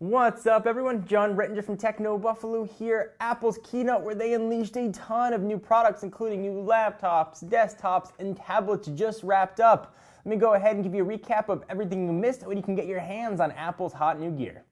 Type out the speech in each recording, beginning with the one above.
What's up, everyone? John Rettinger from Techno Buffalo here. Apple's keynote where they unleashed a ton of new products, including new laptops, desktops, and tablets just wrapped up. Let me go ahead and give you a recap of everything you missed when you can get your hands on Apple's hot new gear.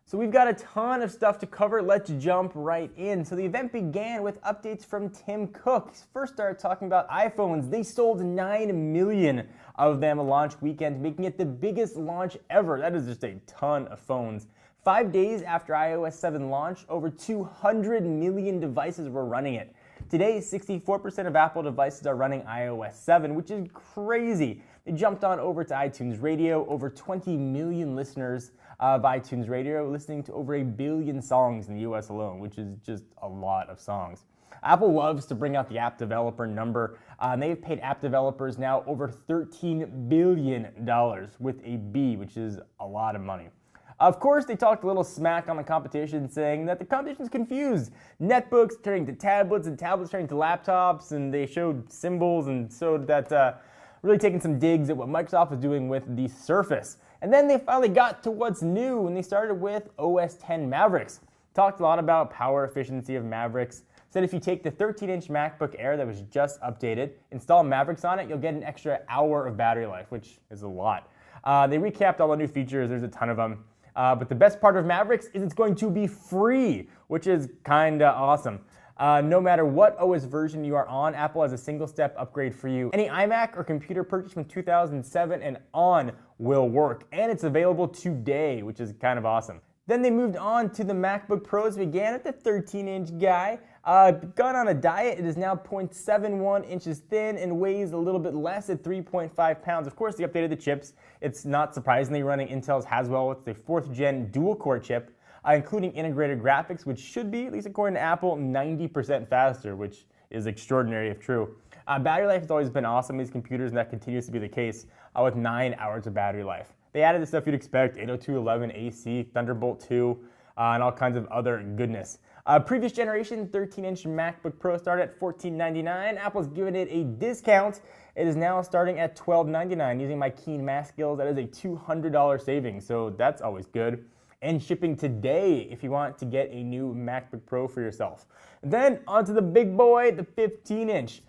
So we've got a ton of stuff to cover. Let's jump right in. So the event began with updates from Tim Cook. He first started talking about iPhones. They sold 9 million of them a launch weekend, making it the biggest launch ever. That is just a ton of phones. 5 days after iOS 7 launch, over 200 million devices were running it. Today, 64% of Apple devices are running iOS 7, which is crazy. They jumped on over to iTunes Radio, over 20 million listeners of iTunes Radio, listening to over 1 billion songs in the US alone, which is just a lot of songs. Apple loves to bring out the app developer number, and they've paid app developers now over $13 billion with a B, which is a lot of money. Of course, they talked a little smack on the competition, saying that the competition's confused. Netbooks turning to tablets and tablets turning to laptops, and they showed symbols and showed that really taking some digs at what Microsoft was doing with the Surface. And then they finally got to what's new, and they started with OS X Mavericks. Talked a lot about power efficiency of Mavericks. Said if you take the 13-inch MacBook Air that was just updated, install Mavericks on it, you'll get an extra hour of battery life, which is a lot. They recapped all the new features. There's a ton of them. But the best part of Mavericks is it's going to be free, which is kinda awesome. No matter what OS version you are on, Apple has a single-step upgrade for you. Any iMac or computer purchased from 2007 and on will work, and it's available today, which is kind of awesome. Then they moved on to the MacBook Pros, began at the 13-inch guy. Gone on a diet, it is now 0.71 inches thin and weighs a little bit less at 3.5 pounds. Of course, they updated the chips. It's not surprisingly running Intel's Haswell with the 4th-gen dual-core chip, including integrated graphics, which should be, at least according to Apple, 90% faster, which is extraordinary if true. Battery life has always been awesome in these computers, and that continues to be the case with 9 hours of battery life. They added the stuff you'd expect, 802.11ac, Thunderbolt 2, and all kinds of other goodness. Previous generation 13-inch MacBook Pro started at $14.99. Apple's given it a discount. It is now starting at $12.99. Using my keen math skills, that is a $200 savings, so that's always good. And shipping today if you want to get a new MacBook Pro for yourself. Then onto the big boy, the 15-inch.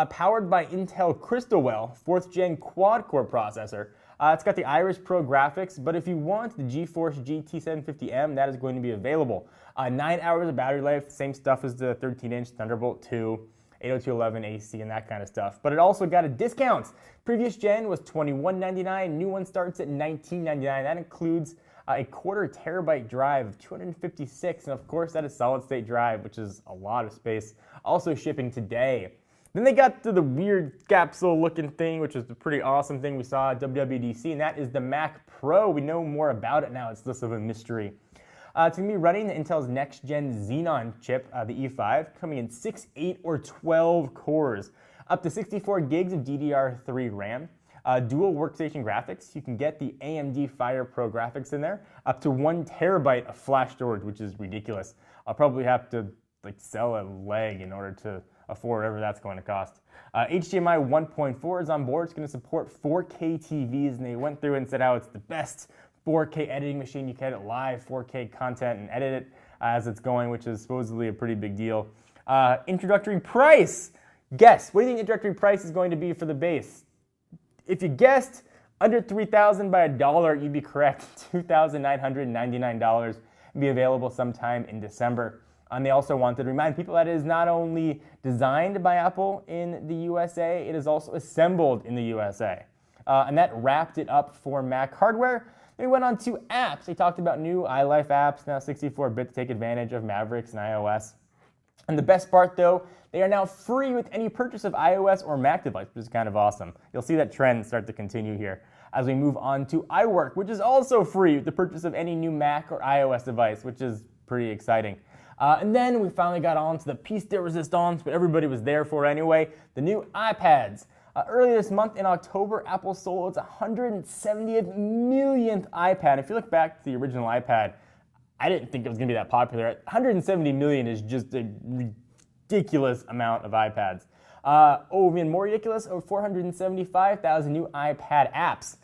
Powered by Intel Crystalwell 4th-gen quad-core processor. It's got the Iris Pro graphics, but if you want the GeForce GT 750M, that is going to be available. 9 hours of battery life, same stuff as the 13-inch Thunderbolt 2, 802.11ac, and that kind of stuff. But it also got a discount. Previous gen was $21.99. New one starts at $19.99. That includes a 1/4 terabyte drive of 256, and of course that is solid-state drive, which is a lot of space. Also shipping today. Then they got to the weird capsule-looking thing, which is a pretty awesome thing we saw at WWDC, and that is the Mac Pro. We know more about it now. It's less of a mystery. It's going to be running Intel's next-gen Xenon chip, the E5, coming in 6, 8, or 12 cores. Up to 64 gigs of DDR3 RAM. Dual workstation graphics. You can get the AMD Fire Pro graphics in there. Up to 1 terabyte of flash storage, which is ridiculous. I'll probably have to sell a leg in order to afford whatever that's going to cost. HDMI 1.4 is on board. It's going to support 4K TVs, and they went through and said how it's the best 4K editing machine. You can edit live 4K content and edit it as it's going, which is supposedly a pretty big deal. Introductory price. Guess. What do you think the introductory price is going to be for the base? If you guessed under $3,000 by $1, you'd be correct. $2,999 and be available sometime in December. And they also wanted to remind people that it is not only designed by Apple in the USA, it is also assembled in the USA. And that wrapped it up for Mac hardware. Then we went on to apps. They talked about new iLife apps, now 64-bit to take advantage of Mavericks and iOS. And the best part, though, they are now free with any purchase of iOS or Mac device, which is kind of awesome. You'll see that trend start to continue here as we move on to iWork, which is also free with the purchase of any new Mac or iOS device, which is pretty exciting. And then we finally got on to the piece de resistance, but everybody was there for anyway, the new iPads. Earlier this month in October, Apple sold its 170th millionth iPad. If you look back to the original iPad, I didn't think it was going to be that popular. 170 million is just a ridiculous amount of iPads. Even more ridiculous, over 475,000 new iPad apps.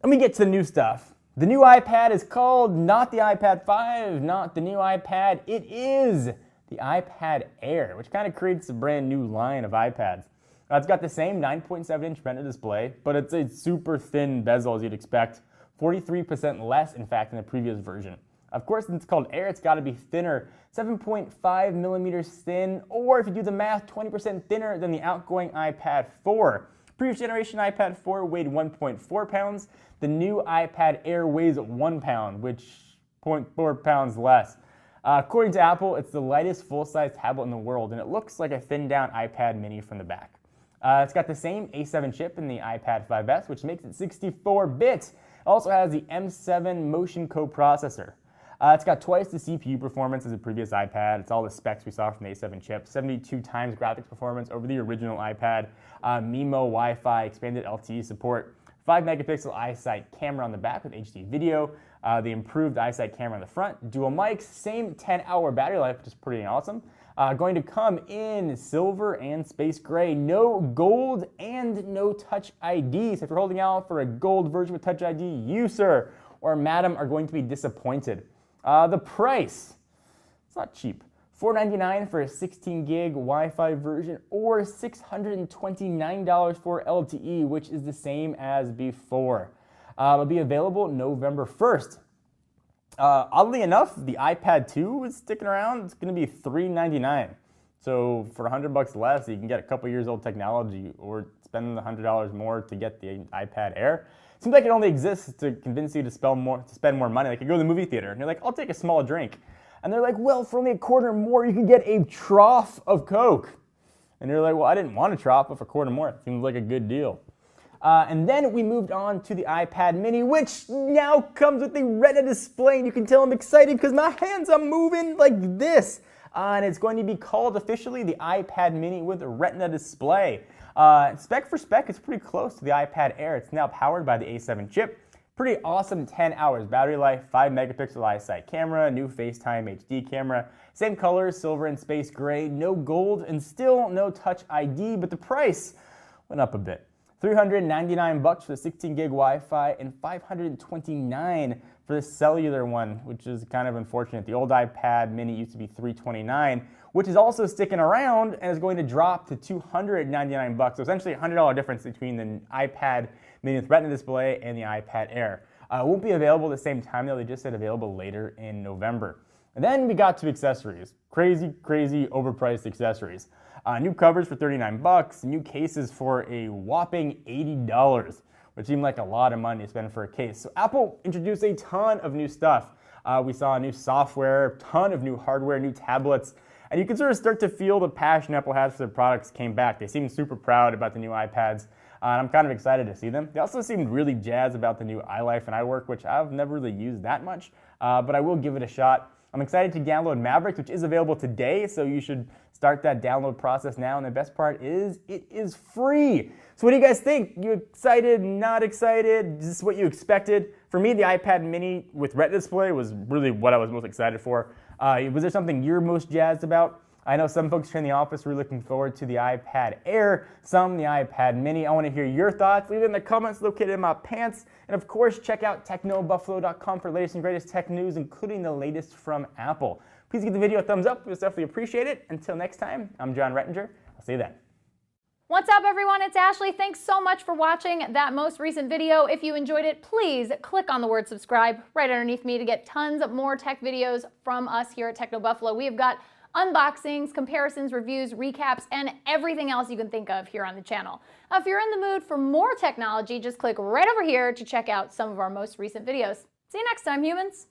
Let me get to the new stuff. The new iPad is called not the iPad 5, not the new iPad. It is the iPad Air, which kind of creates a brand new line of iPads. It's got the same 9.7-inch Retina display, but it's a super thin bezel as you'd expect. 43% less, in fact, than the previous version. Of course, since it's called Air, it's got to be thinner, 7.5 millimeters thin, or if you do the math, 20% thinner than the outgoing iPad 4. Previous generation iPad 4 weighed 1.4 pounds. The new iPad Air weighs 1 pound, which 0.4 pounds less. According to Apple, it's the lightest full-size tablet in the world, and it looks like a thinned-down iPad mini from the back. It's got the same A7 chip in the iPad 5S, which makes it 64-bit. It also has the M7 Motion coprocessor. It's got twice the CPU performance as the previous iPad. It's all the specs we saw from the A7 chip. 72 times graphics performance over the original iPad. MIMO, Wi-Fi, expanded LTE support. 5-megapixel iSight camera on the back with HD video. The improved iSight camera on the front. Dual mics, same 10-hour battery life, which is pretty awesome. Going to come in silver and space gray. No gold and no Touch ID. So if you're holding out for a gold version with Touch ID, you, sir, or madam, are going to be disappointed. The price, it's not cheap. $499 for a 16-gig Wi-Fi version, or $629 for LTE, which is the same as before. It'll be available November 1st. Oddly enough, the iPad 2 is sticking around. It's going to be $399. So for $100 less, you can get a couple years old technology, or spend $100 more to get the iPad Air. Seems like it only exists to convince you to spend more money. Like you go to the movie theater and you're like, I'll take a small drink. And they're like, well, for only a quarter more, you can get a trough of Coke. And you're like, well, I didn't want a trough, but for a quarter more, it seems like a good deal. And then we moved on to the iPad mini, which now comes with a Retina display. And you can tell I'm excited because my hands are moving like this. And it's going to be called officially the iPad mini with a Retina display. Spec for spec, it's pretty close to the iPad Air. It's now powered by the A7 chip. Pretty awesome 10 hours battery life, 5-megapixel iSight camera, new FaceTime HD camera, same colors, silver and space gray, no gold, and still no Touch ID, but the price went up a bit. $399 for the 16-gig Wi-Fi and $529 for the cellular one, which is kind of unfortunate. The old iPad mini used to be $329, which is also sticking around and is going to drop to $299. So essentially a $100 difference between the iPad mini with Retina display and the iPad Air. It won't be available at the same time though. They just said available later in November. And then we got to accessories. Crazy, crazy overpriced accessories. New covers for $39, new cases for a whopping $80, which seemed like a lot of money to spend for a case. So Apple introduced a ton of new stuff. We saw new software, ton of new hardware, new tablets, and you can sort of start to feel the passion Apple has for their products came back. They seem super proud about the new iPads, and I'm kind of excited to see them. They also seemed really jazzed about the new iLife and iWork, which I've never really used that much, but I will give it a shot. I'm excited to download Mavericks, which is available today, so you should start that download process now. And the best part is, it is free. So what do you guys think? You excited, not excited? Is this what you expected? For me, the iPad mini with Retina display was really what I was most excited for. Was there something you're most jazzed about? I know some folks here in the office were looking forward to the iPad Air, some the iPad mini. I want to hear your thoughts. Leave it in the comments located in my pants. And of course, check out technobuffalo.com for latest and greatest tech news, including the latest from Apple. Please give the video a thumbs up. We'll definitely appreciate it. Until next time, I'm John Rettinger. I'll see you then. What's up, everyone? It's Ashley. Thanks so much for watching that most recent video. If you enjoyed it, please click on the word subscribe right underneath me to get tons more tech videos from us here at Techno Buffalo. We have got unboxings, comparisons, reviews, recaps, and everything else you can think of here on the channel. Now, if you're in the mood for more technology, just click right over here to check out some of our most recent videos. See you next time, humans.